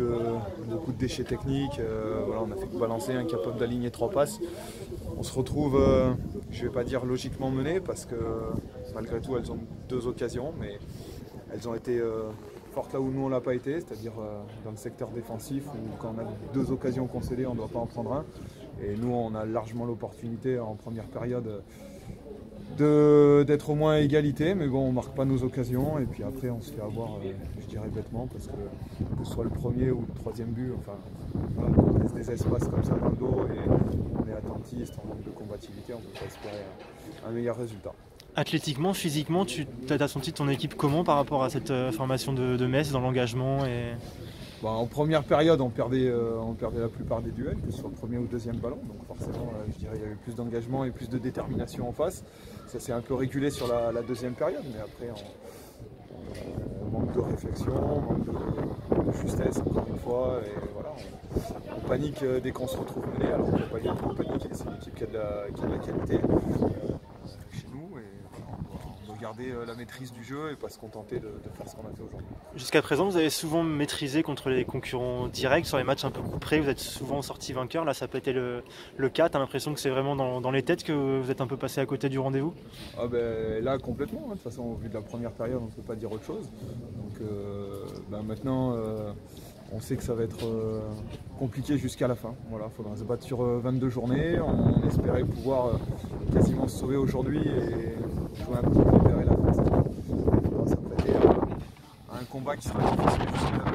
beaucoup de déchets techniques. Voilà, on a fait que balancer, incapable d'aligner 3 passes. On se retrouve, je ne vais pas dire logiquement mené, parce que malgré tout elles ont 2 occasions, mais elles ont été fortes là où nous on l'a pas été, c'est-à-dire dans le secteur défensif où quand on a 2 occasions concédées on ne doit pas en prendre un. Et nous on a largement l'opportunité en première période d'être au moins à égalité, mais bon on ne marque pas nos occasions et puis après on se fait avoir, je dirais bêtement, parce que ce soit le premier ou le 3e but, enfin voilà, on laisse des espaces comme ça dans le dos et on est attentiste, on manque de combativité, on peut pas espérer un meilleur résultat. Athlétiquement, physiquement, tu as senti ton équipe comment par rapport à cette formation de Metz dans l'engagement et... Bon, en première période, on perdait la plupart des duels, que ce soit le premier ou le 2e ballon. Donc forcément, je dirais qu'il y avait plus d'engagement et plus de détermination en face. Ça s'est un peu régulé sur la 2e période, mais après, on manque de réflexion, on manque de justesse, encore une fois. Et voilà, on panique dès qu'on se retrouve mené, alors on ne peut pas du tout paniquer. C'est une équipe qui a de la qualité chez nous. Et voilà, on doit garder la maîtrise du jeu et pas se contenter de faire ce qu'on a fait aujourd'hui. Jusqu'à présent, vous avez souvent maîtrisé contre les concurrents directs sur les matchs un peu couperés, vous êtes souvent sorti vainqueur. Là, ça peut être le cas. Tu as l'impression que c'est vraiment dans les têtes que vous êtes un peu passé à côté du rendez-vous? Ah ben, là, complètement. De toute façon, au vu de la première période, on ne peut pas dire autre chose. Donc maintenant, on sait que ça va être compliqué jusqu'à la fin. Voilà, il faudra se battre sur 22 journées. On espérait pouvoir quasiment se sauver aujourd'hui et jouer un petit peu vers la fin. On va s'apprêter à un combat qui sera difficile jusqu'à la fin.